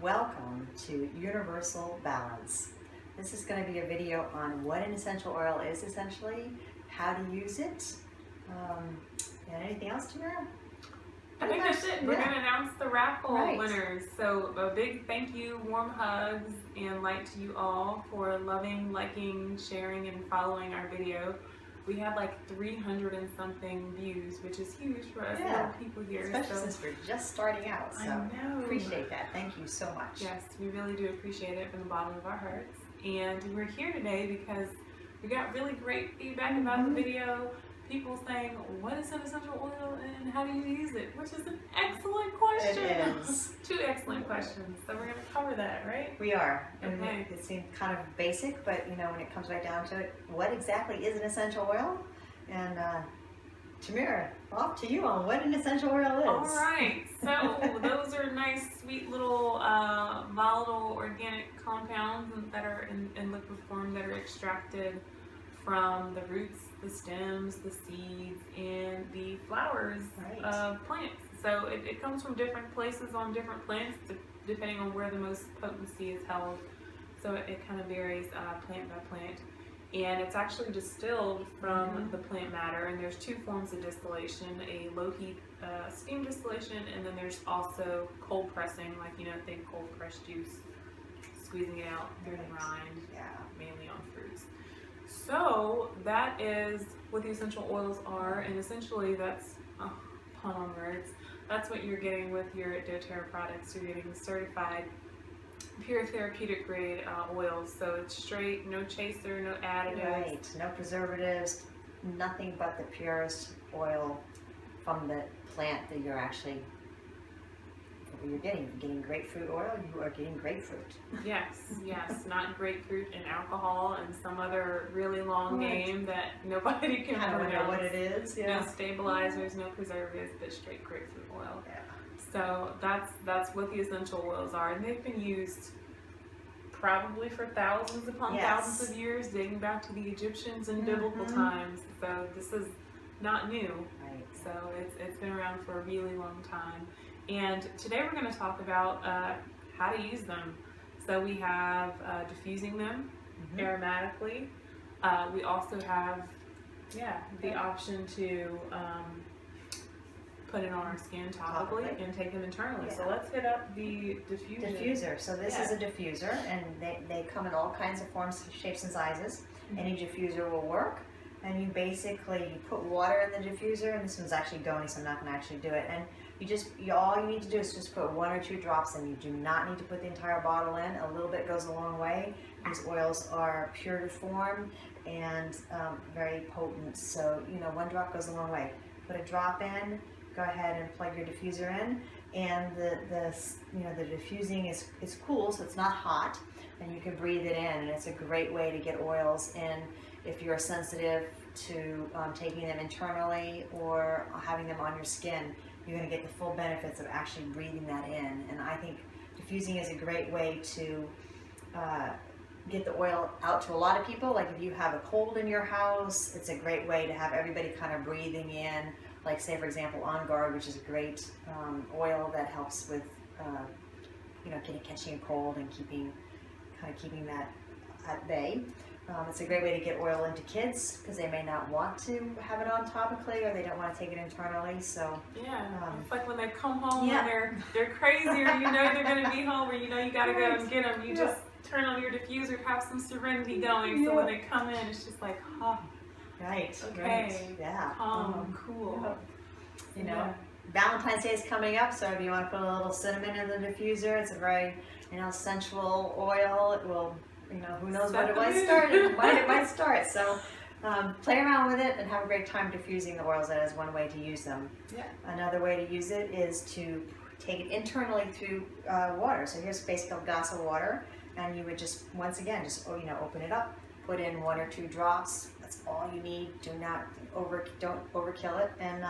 Welcome to Universal Balance. This is going to be a video on what an essential oil is essentially, how to use it, and anything else, Tamara? I think that's it. We're going to announce the raffle Right. winners. So a big thank you, warm hugs, and light to you all for loving, liking, sharing, and following our video. We had like 300 and something views, which is huge for us little people here. Especially since we're just starting out. So I know. Appreciate that. Thank you so much. Yes, we really do appreciate it from the bottom of our hearts. And we're here today because we got really great feedback about the video. People saying, what is an essential oil and how do you use it? Which is an excellent question. It is. Two excellent questions. So we're going to cover that, right? We are. And Okay. it seems kind of basic, but you know, when it comes right down to it, what exactly is an essential oil? And Tamara, off to you on what an essential oil is. All right. So those are nice, sweet little volatile organic compounds that are in liquid form that are extracted from the roots, the stems, the seeds, and the flowers of plants. So it comes from different places on different plants, depending on where the most potency is held. So it kind of varies plant by plant. And it's actually distilled from the plant matter, and there's two forms of distillation, a low heat steam distillation, and then there's also cold pressing, like, you know, think cold pressed juice, squeezing it out through the rind, mainly on fruits. So that is what the essential oils are, and essentially that's, pun on words, that's what you're getting with your doTERRA products. You're getting certified pure therapeutic grade oils, so it's straight, no chaser, no additives. Right, no preservatives, nothing but the purest oil from the plant that you're actually getting. You're getting grapefruit oil, you are getting grapefruit. Yes, not grapefruit and alcohol and some other really long name that nobody can I don't pronounce. know what it is. No stabilizers, no preservatives, but straight grapefruit oil. Yeah. So that's what the essential oils are, and they've been used probably for thousands upon thousands of years, dating back to the Egyptians in biblical times. So this is not new. Right. So it's been around for a really long time. And today we're going to talk about how to use them. So we have diffusing them aromatically. We also have the option to put it on our skin topically and take them internally. So let's hit up the diffuser. So this is a diffuser, and they come in all kinds of forms, shapes, and sizes. Any diffuser will work. And you basically put water in the diffuser, and this one's actually going, so I'm not going to actually do it. And all you need to do is just put 1 or 2 drops in. You do not need to put the entire bottle in. A little bit goes a long way. These oils are pure to form and very potent. So, you know, 1 drop goes a long way. Put a drop in, go ahead and plug your diffuser in. And the diffusing is cool, so it's not hot, and you can breathe it in. And it's a great way to get oils in if you're sensitive to taking them internally or having them on your skin. You're going to get the full benefits of actually breathing that in. And I think diffusing is a great way to get the oil out to a lot of people. Like if you have a cold in your house, it's a great way to have everybody kind of breathing in. Like say for example On Guard, which is a great oil that helps with catching a cold and keeping that at bay. It's a great way to get oil into kids because they may not want to have it on topically, or they don't want to take it internally. So it's like when they come home and they're crazy, or you know they're going to be home, or you know you got to go and get them. You just turn on your diffuser, have some Serenity going, so when they come in, it's just like, calm, cool. You know, Valentine's Day is coming up, so if you want to put a little cinnamon in the diffuser, it's a very sensual oil. It will. Who knows what it might start. It might start. So play around with it and have a great time diffusing the oils. That is one way to use them. Another way to use it is to take it internally through water. So here's basically a glass of water, and you would just open it up, put in 1 or 2 drops. That's all you need. Don't overkill it, and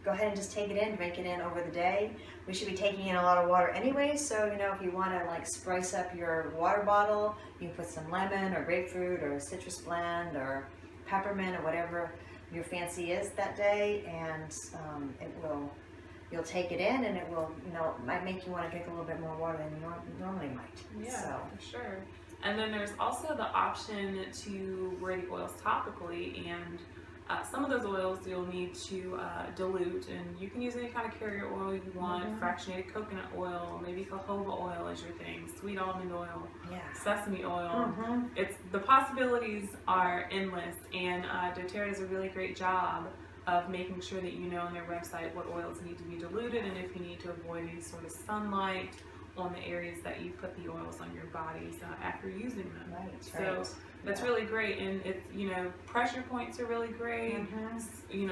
go ahead and just take it in, drink it in over the day. We should be taking in a lot of water anyway, so if you want to like spice up your water bottle, you can put some lemon or grapefruit or citrus blend or peppermint or whatever your fancy is that day, and it will you'll take it in, and it will, might make you want to drink a little bit more water than you normally might. Yeah, So. for sure. And then there's also the option to wear the oils topically, and some of those oils you'll need to dilute, and you can use any kind of carrier oil you want, fractionated coconut oil, maybe jojoba oil is your thing, sweet almond oil, sesame oil. It's the possibilities are endless, and doTERRA does a really great job of making sure that you know on their website what oils need to be diluted, and if you need to avoid any sort of sunlight on the areas that you put the oils on your bodies after using them. So that's really great, and it's, pressure points are really great.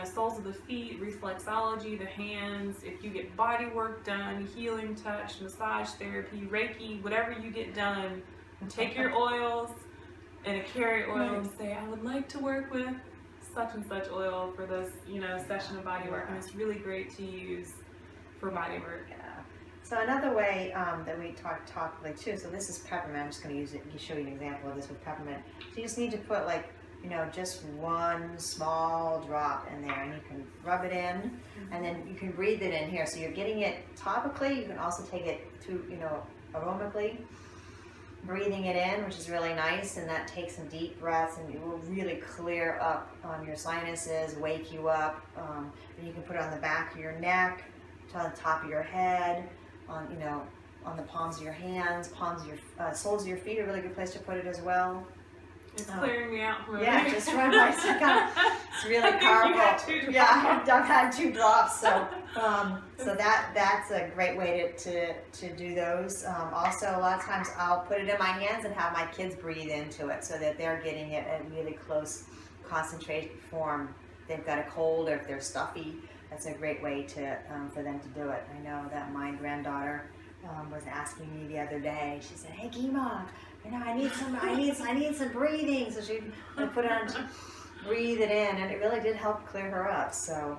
Soles of the feet, reflexology, the hands. If you get body work done, healing touch, massage therapy, Reiki, whatever you get done, take your oils and a carrier oil and say, I would like to work with such and such oil for this, session of body work, and it's really great to use for body work. So another way that we talk topically too, so this is peppermint. I'm just going to show you an example of this with peppermint. So you just need to put just one small drop in there, and you can rub it in, and then you can breathe it in here. So you're getting it topically. You can also take it through, aromically, breathing it in, which is really nice, and that takes some deep breaths, and it will really clear up your sinuses, wake you up. And you can put it on the back of your neck, on the top of your head, on the palms of your hands, palms of your soles of your feet are a really good place to put it as well. It's clearing me out from just right by. It's really powerful. I've had 2 drops, so that's a great way to do those. Also, a lot of times I'll put it in my hands and have my kids breathe into it, so that they're getting it in really close, concentrated form. If they've got a cold or if they're stuffy, that's a great way for them to do it. I know that my granddaughter was asking me the other day. She said, "Hey, Gima, I need some breathing." So she put it on, breathe it in, and it really did help clear her up. So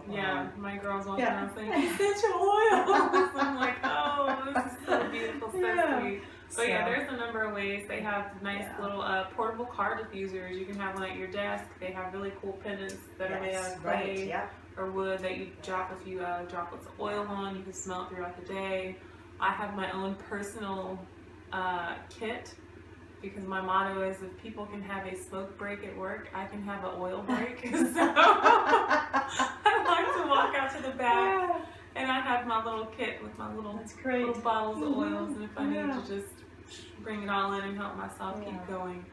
my girls walking around saying, "Essential oils." I'm like, "Oh, this is so beautiful, so sweet." But there's a number of ways. They have nice little portable car diffusers. You can have one at your desk. They have really cool pendants that are made out of clay or wood that you drop a few droplets of oil on. You can smell it throughout the day. I have my own personal kit, because my motto is, if people can have a smoke break at work, I can have an oil break. So I like to walk out to the back, and I have my little kit with my little bottles of oils, and if I need to just bring it all in and help myself keep going,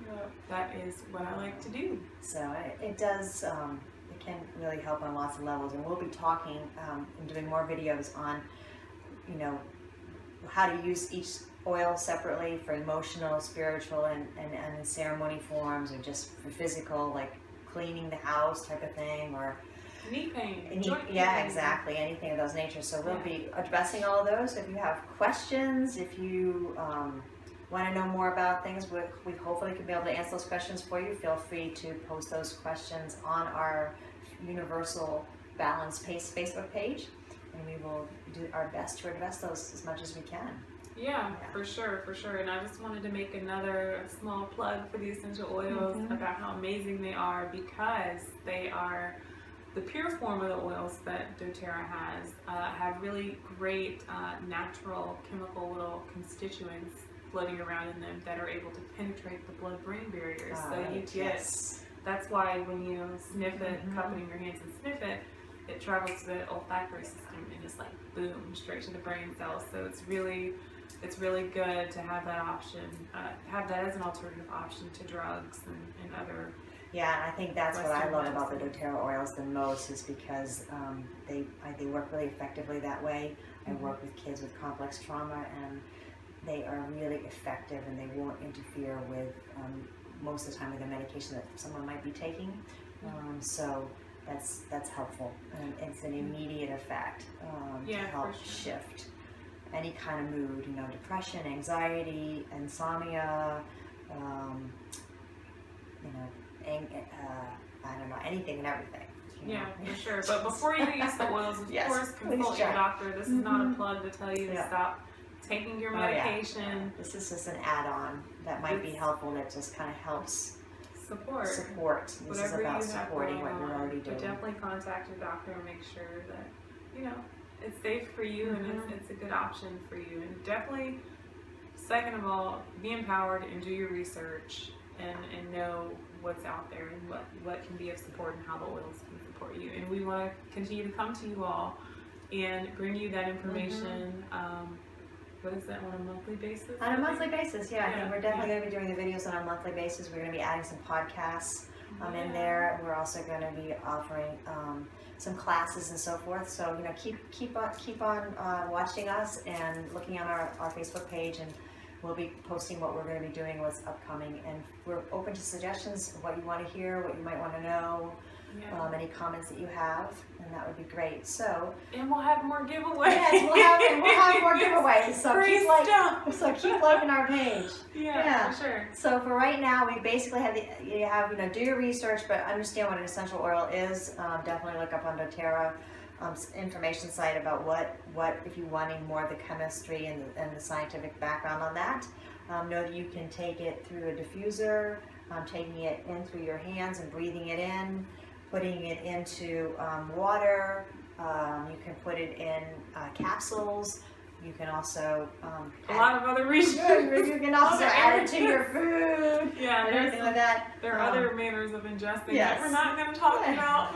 that is what I like to do. So it does, it can really help on lots of levels, and we'll be talking and doing more videos on, how to use each oil separately for emotional, spiritual, and in ceremony forms, or just for physical, like cleaning the house type of thing, or knee pain. Exactly, anything of those natures. So we'll be addressing all of those. If you have questions, if you want to know more about things, we hopefully can be able to answer those questions for you. Feel free to post those questions on our Universal Balance Facebook page, and we will do our best to address those as much as we can. Yeah, for sure. And I just wanted to make another small plug for the essential oils about how amazing they are, because they are the pure form of the oils that doTERRA has, have really great natural chemical little constituents floating around in them that are able to penetrate the blood-brain barrier. So you get, that's why when you sniff it, cup it in your hands and sniff it, it travels to the olfactory system and just like boom, straight to the brain cells. So it's really good to have that option, have that as an alternative option to drugs and other. Yeah, I think that's what I love about the doTERRA oils the most, is because they work really effectively that way. I work with kids with complex trauma, and they are really effective, and they won't interfere with most of the time with the medication that someone might be taking. So that's helpful, and it's an immediate effect to help shift any kind of mood, depression, anxiety, insomnia, I don't know, anything and everything. Yeah, for sure. But before you use the oils, of course, consult your doctor. This is not a plug to tell you to stop taking your medication. This is just an add-on that might be helpful, that just kind of helps support. This Whatever is about you have supporting going what you're on, already doing. But definitely contact your doctor and make sure that, It's safe for you, and it's a good option for you. And definitely, second of all, be empowered and do your research and know what's out there and what can be of support and how the oils can support you. And we want to continue to come to you all and bring you that information. What is that, on a monthly basis? On a monthly basis, yeah. I think we're definitely going to be doing the videos on a monthly basis. We're going to be adding some podcasts in there. We're also going to be offering some classes and so forth. So, you know, keep on watching us and looking on our Facebook page, and we'll be posting what we're going to be doing, what's upcoming, and we're open to suggestions of what you want to hear, what you might want to know. Any comments that you have, and that would be great. So, and we'll have more giveaways. Yes, we'll have more giveaways. So keep liking our page. Yeah, for sure. So for right now, we basically have do your research, but understand what an essential oil is. Definitely look up on doTERRA information site about what if you're wanting more of the chemistry and the scientific background on that. Know that you can take it through a diffuser, taking it in through your hands and breathing it in. Putting it into water. You can put it in capsules. You can also a lot of other research. You can also add it to your food. Yeah, and everything like that. There are other manners of ingesting yes. that we're not going to talk about.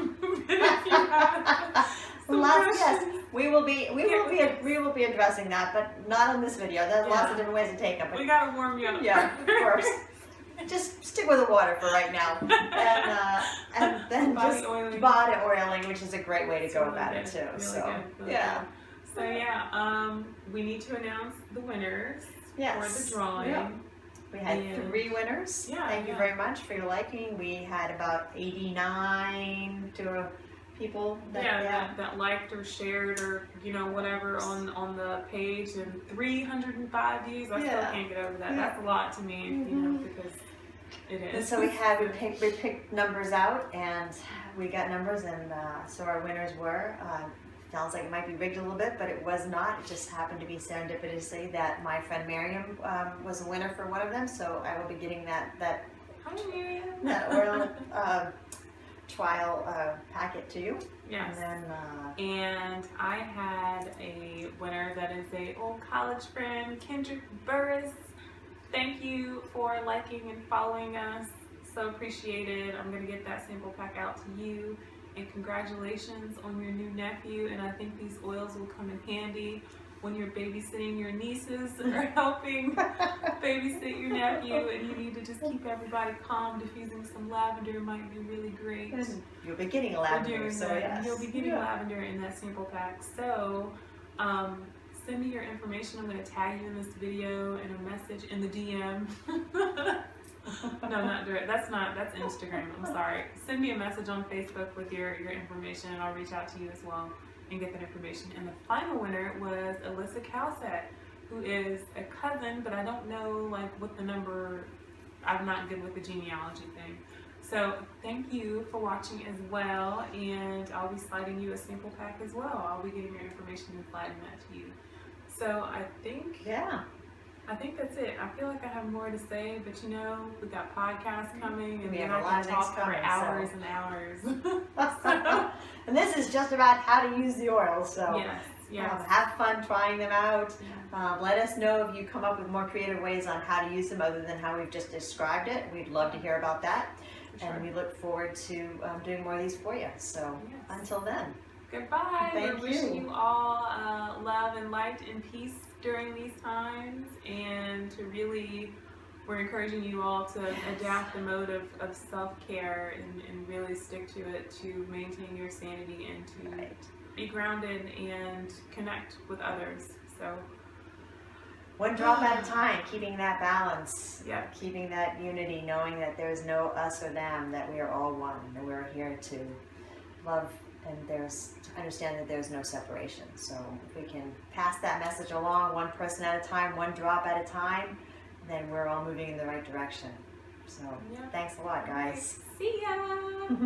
Yes, we will be addressing that, but not on this video. There's lots of different ways to take them. But we got to warm you up. Yeah, of course. Just stick with the water for right now, and then body oiling, which is a great way to go about it too. Really good. We need to announce the winners for the drawing. Yeah. We had 3 winners. Thank you very much for your liking. We had about 89 people that liked or shared or whatever on the page, and 305 views. I still can't get over that. That's a lot to me, because it is. And so we picked numbers out, and we got numbers, and so our winners were. Sounds like it might be rigged a little bit, but it was not. It just happened to be serendipitously that my friend Miriam was a winner for one of them. So I will be getting that oil trial packet to you. Yes. And then and I had a winner that is a old college friend, Kendrick Burris. Thank you for liking and following us. So appreciated. I'm going to get that sample pack out to you. And congratulations on your new nephew. And I think these oils will come in handy when you're babysitting your nieces or helping babysit your nephew, and you need to just keep everybody calm. Diffusing some lavender might be really great. You'll be getting a lavender, You'll be getting lavender in that sample pack. So send me your information. I'm going to tag you in this video and a message in the DM. No, not direct. That's Instagram. I'm sorry. Send me a message on Facebook with your information, and I'll reach out to you as well and get that information. And the final winner was Alyssa Calsett, who is a cousin, but I don't know what the number. I'm not good with the genealogy thing. So thank you for watching as well, and I'll be sliding you a sample pack as well. I'll be getting your information and sliding that to you. So I think that's it. I feel like I have more to say, but we got podcasts coming, and we then have I can talk for hours and hours. And this is just about how to use the oils. So yes. Have fun trying them out. Let us know if you come up with more creative ways on how to use them other than how we've just described it. We'd love to hear about that. And we look forward to doing more of these for you. So until then. Goodbye. Thank We're wishing you all love and light and peace during these times, and we're encouraging you all to adapt the mode of self-care and really stick to it to maintain your sanity and to be grounded and connect with others. So one drop at a time, keeping that balance, Yeah. keeping that unity, knowing that there's no us or them, that we are all one, that we're here to love, and understand that there's no separation. So if we can pass that message along, one person at a time, one drop at a time, then we're all moving in the right direction. So thanks a lot, guys. See ya!